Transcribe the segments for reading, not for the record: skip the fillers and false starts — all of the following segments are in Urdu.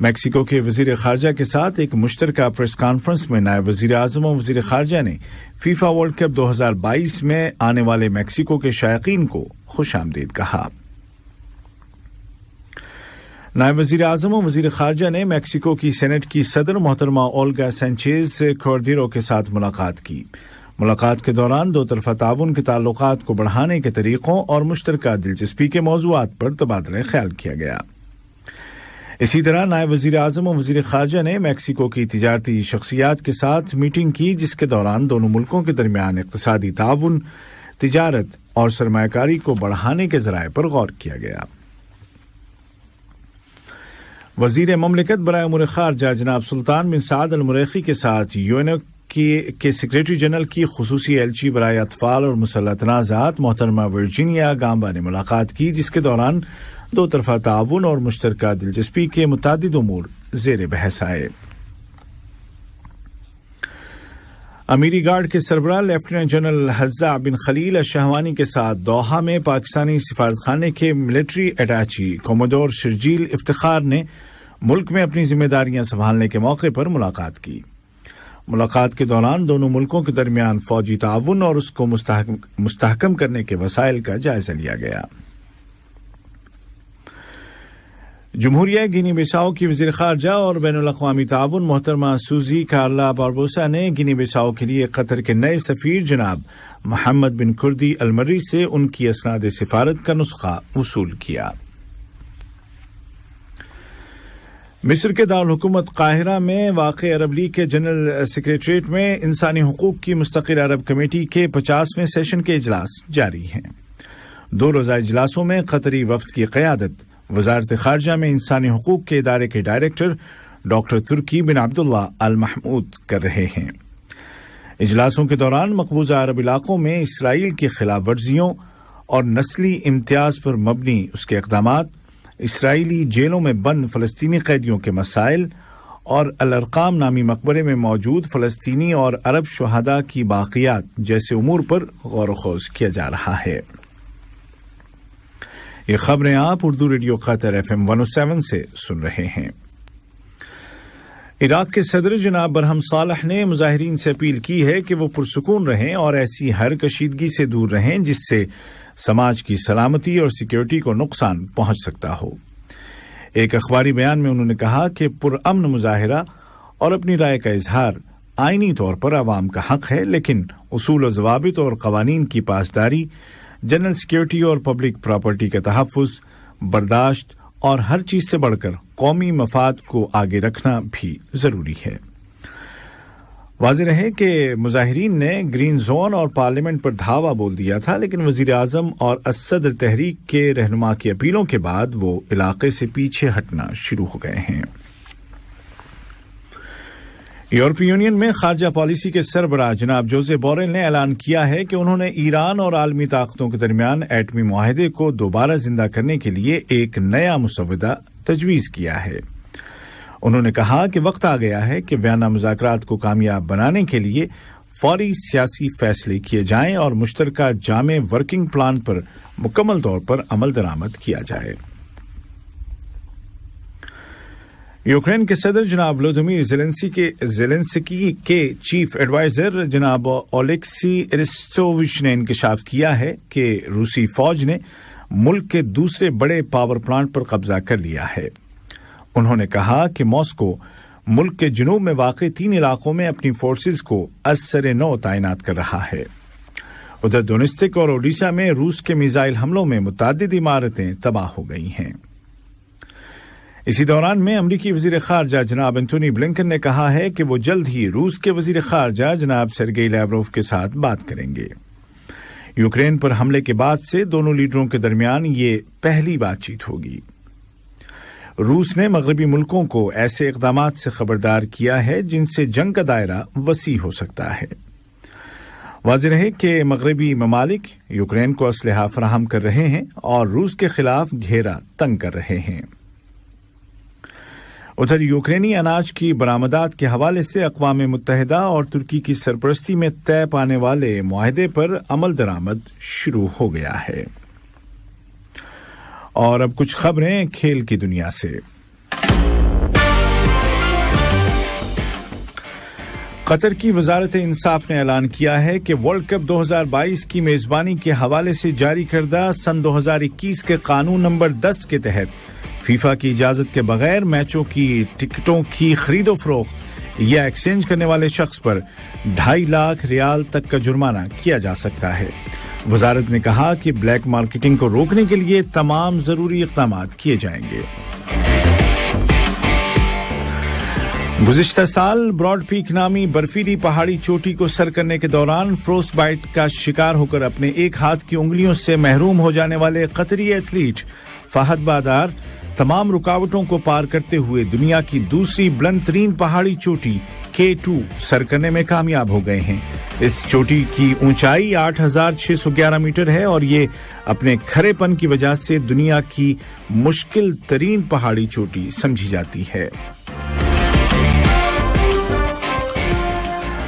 میکسیکو کے وزیر خارجہ کے ساتھ ایک مشترکہ پریس کانفرنس میں نائب وزیر اعظم و وزیر خارجہ نے فیفا ورلڈ کپ 2022 میں آنے والے میکسیکو کے شائقین کو خوش آمدید کہا۔ نائب وزیر اعظم و وزیر خارجہ نے میکسیکو کی سینٹ کی صدر محترمہ اولگا سینچیز کوردیرو کے ساتھ ملاقات کی۔ ملاقات کے دوران دو طرفہ تعاون کے تعلقات کو بڑھانے کے طریقوں اور مشترکہ دلچسپی کے موضوعات پر تبادلہ خیال کیا گیا۔ اسی طرح نائب وزیر اعظم و وزیر خارجہ نے میکسیکو کی تجارتی شخصیات کے ساتھ میٹنگ کی، جس کے دوران دونوں ملکوں کے درمیان اقتصادی تعاون، تجارت اور سرمایہ کاری کو بڑھانے کے ذرائع پر غور کیا گیا۔ وزیر مملکت برائے امور خارجہ جناب سلطان بن سعد المریخی کے ساتھ یونو کے سیکریٹری جنرل کی خصوصی ایلچی برائے اطفال اور مسلح تنازعات محترمہ ورجینیا گامبا نے ملاقات کی، جس کے دوران دو طرفہ تعاون اور مشترکہ دلچسپی کے متعدد امور زیر بحث آئے۔ امیری گارڈ کے سربراہ لیفٹیننٹ جنرل حزا بن خلیل الشہوانی کے ساتھ دوحہ میں پاکستانی سفارتخانے کے ملٹری اٹیچی کوموڈور شرجیل افتخار نے ملک میں اپنی ذمہ داریاں سنبھالنے کے موقع پر ملاقات کی۔ ملاقات کے دوران دونوں ملکوں کے درمیان فوجی تعاون اور اس کو مستحکم کرنے کے وسائل کا جائزہ لیا گیا۔ جمہوریہ گینی بساؤ کی وزیر خارجہ اور بین الاقوامی تعاون محترمہ سوزی کارلا باربوسا نے گینی بساؤ کے لیے قطر کے نئے سفیر جناب محمد بن کردی المری سے ان کی اسناد سفارت کا نسخہ وصول کیا۔ مصر کے دارالحکومت قاہرہ میں واقع عرب لیگ کے جنرل سیکریٹریٹ میں انسانی حقوق کی مستقل عرب کمیٹی کے 50ویں سیشن کے اجلاس جاری ہیں۔ 2 روزہ اجلاسوں میں قطری وفد کی قیادت وزارت خارجہ میں انسانی حقوق کے ادارے کے ڈائریکٹر ڈاکٹر ترکی بن عبداللہ المحمود کر رہے ہیں۔ اجلاسوں کے دوران مقبوضہ عرب علاقوں میں اسرائیل کی خلاف ورزیوں اور نسلی امتیاز پر مبنی اس کے اقدامات، اسرائیلی جیلوں میں بند فلسطینی قیدیوں کے مسائل اور الارقام نامی مقبرے میں موجود فلسطینی اور عرب شہداء کی باقیات جیسے امور پر غور و خوض کیا جا رہا ہے۔ یہ خبریں آپ اردو ریڈیو قطر FM 107 سے سن رہے ہیں۔ عراق کے صدر جناب برہم صالح نے مظاہرین سے اپیل کی ہے کہ وہ پرسکون رہیں اور ایسی ہر کشیدگی سے دور رہیں جس سے سماج کی سلامتی اور سیکیورٹی کو نقصان پہنچ سکتا ہو۔ ایک اخباری بیان میں انہوں نے کہا کہ پرامن مظاہرہ اور اپنی رائے کا اظہار آئینی طور پر عوام کا حق ہے، لیکن اصول و ضوابط اور قوانین کی پاسداری، جنرل سیکیورٹی اور پبلک پراپرٹی کا تحفظ، برداشت اور ہر چیز سے بڑھ کر قومی مفاد کو آگے رکھنا بھی ضروری ہے۔ واضح رہے کہ مظاہرین نے گرین زون اور پارلیمنٹ پر دھاوا بول دیا تھا، لیکن وزیر اعظم اور الصدر تحریک کے رہنما کی اپیلوں کے بعد وہ علاقے سے پیچھے ہٹنا شروع ہو گئے ہیں۔ یورپی یونین میں خارجہ پالیسی کے سربراہ جناب جوزے بوریل نے اعلان کیا ہے کہ انہوں نے ایران اور عالمی طاقتوں کے درمیان ایٹمی معاہدے کو دوبارہ زندہ کرنے کے لیے ایک نیا مسودہ تجویز کیا ہے۔ انہوں نے کہا کہ وقت آ گیا ہے کہ ویانا مذاکرات کو کامیاب بنانے کے لیے فوری سیاسی فیصلے کیے جائیں اور مشترکہ جامع ورکنگ پلان پر مکمل طور پر عمل درآمد کیا جائے۔ یوکرین کے صدر جناب ولودیمیر زیلنسکی کے چیف ایڈوائزر جناب اولیکسی ارستووچ نے انکشاف کیا ہے کہ روسی فوج نے ملک کے دوسرے بڑے پاور پلانٹ پر قبضہ کر لیا ہے۔ انہوں نے کہا کہ ماسکو ملک کے جنوب میں واقع 3 علاقوں میں اپنی فورسز کو از سر نو تعینات کر رہا ہے۔ ادھر دونیتسک اور اوڈیشہ میں روس کے میزائل حملوں میں متعدد عمارتیں تباہ ہو گئی ہیں۔ اسی دوران میں امریکی وزیر خارجہ جناب اینتونی بلنکن نے کہا ہے کہ وہ جلد ہی روس کے وزیر خارجہ جناب سرگئی لیوروف کے ساتھ بات کریں گے۔ یوکرین پر حملے کے بعد سے دونوں لیڈروں کے درمیان یہ پہلی بات چیت ہوگی۔ روس نے مغربی ملکوں کو ایسے اقدامات سے خبردار کیا ہے جن سے جنگ کا دائرہ وسیع ہو سکتا ہے۔ واضح رہے کہ مغربی ممالک یوکرین کو اسلحہ فراہم کر رہے ہیں اور روس کے خلاف گھیرا تنگ کر رہے ہیں۔ ادھر یوکرینی اناج کی برآمدات کے حوالے سے اقوام متحدہ اور ترکی کی سرپرستی میں طے پانے والے معاہدے پر عمل درآمد شروع ہو گیا ہے۔ اور اب کچھ خبریں کھیل کی دنیا سے۔ قطر کی وزارت انصاف نے اعلان کیا ہے کہ ورلڈ کپ 2022 کی میزبانی کے حوالے سے جاری کردہ سن 2021 کے قانون نمبر 10 کے تحت فیفا کی اجازت کے بغیر میچوں کی ٹکٹوں کی خرید و فروخت یا ایکسچینج کرنے والے شخص پر 2.5 لاکھ ریال تک کا جرمانہ کیا جا سکتا ہے۔ وزارت نے کہا کہ بلیک مارکیٹنگ کو روکنے کے لیے تمام ضروری اقدامات کیے جائیں گے۔ گزشتہ سال براڈ پیک نامی برفیلی پہاڑی چوٹی کو سر کرنے کے دوران فروسٹ بائٹ کا شکار ہو کر اپنے ایک ہاتھ کی انگلیوں سے محروم ہو جانے والے قطری ایتھلیٹ فہد بادار تمام رکاوٹوں کو پار کرتے ہوئے دنیا کی دوسری بلند ترین پہاڑی چوٹی K2 سر کرنے میں کامیاب ہو گئے ہیں۔ اس چوٹی کی اونچائی 8,611 میٹر ہے اور یہ اپنے کھرے پن کی وجہ سے دنیا کی مشکل ترین پہاڑی چوٹی سمجھی جاتی ہے۔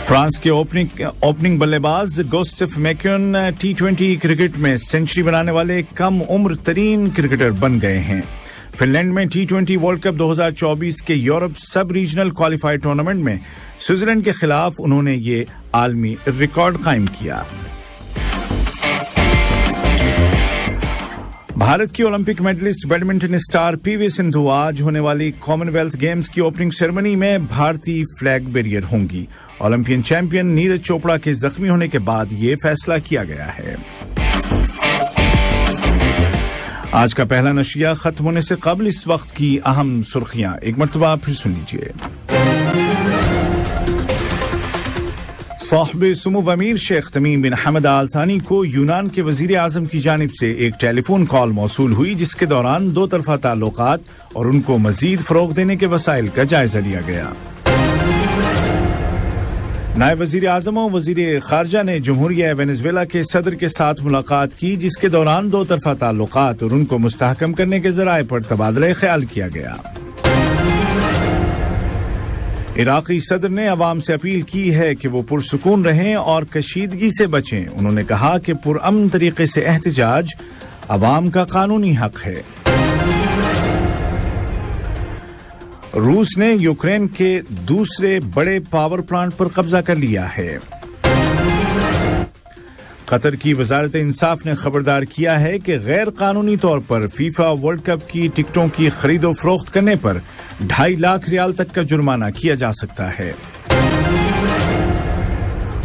فرانس کے اوپننگ بلے باز گوسٹف میکیون T20 کرکٹ میں سنچری بنانے والے کم عمر ترین کرکٹر بن گئے ہیں۔ فن لینڈ میں T20 ورلڈ کپ 2024 کے Europe sub regional qualifier tournament میں سوئٹزرلینڈ کے خلاف انہوں نے یہ عالمی ریکارڈ قائم کیا۔ بھارت کی Olympic medallist badminton star P V Sindhu آج ہونے والی کامن ویلتھ گیمز کی اوپننگ سیریمنی میں بھارتی فلیگ بیریئر ہوں گی۔ اولمپئن چیمپئن نیرج چوپڑا کے زخمی ہونے کے بعد یہ فیصلہ کیا گیا ہے۔ آج کا پہلا نشریہ ختم ہونے سے قبل اس وقت کی اہم سرخیاں ایک مرتبہ پھر سن لیجیے۔ صاحب سمو امیر شیخ تمیم بن حمد آل ثانی کو یونان کے وزیر اعظم کی جانب سے ایک ٹیلی فون کال موصول ہوئی جس کے دوران دو طرفہ تعلقات اور ان کو مزید فروغ دینے کے وسائل کا جائزہ لیا گیا۔ نائب وزیر اعظم و وزیر خارجہ نے جمہوریہ وینزویلا کے صدر کے ساتھ ملاقات کی جس کے دوران دو طرفہ تعلقات اور ان کو مستحکم کرنے کے ذرائع پر تبادلہ خیال کیا گیا۔ عراقی صدر نے عوام سے اپیل کی ہے کہ وہ پرسکون رہیں اور کشیدگی سے بچیں۔ انہوں نے کہا کہ پرامن طریقے سے احتجاج عوام کا قانونی حق ہے۔ روس نے یوکرین کے دوسرے بڑے پاور پلانٹ پر قبضہ کر لیا ہے۔ قطر کی وزارت انصاف نے خبردار کیا ہے کہ غیر قانونی طور پر فیفا ورلڈ کپ کی ٹکٹوں کی خرید و فروخت کرنے پر 2.5 لاکھ ریال تک کا جرمانہ کیا جا سکتا ہے۔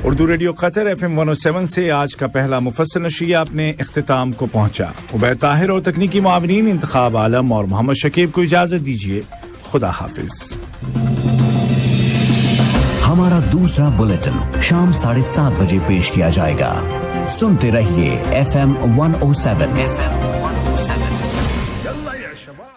اردو ریڈیو قطر FM 107 سے آج کا پہلا مفصل نشریہ اپنے اختتام کو پہنچا۔ عبید طاہر اور تکنیکی معاونین انتخاب عالم اور محمد شکیب کو اجازت دیجیے۔ خدا حافظ۔ ہمارا دوسرا بلیٹن شام 7:30 بجے پیش کیا جائے گا۔ سنتے رہیے FM 107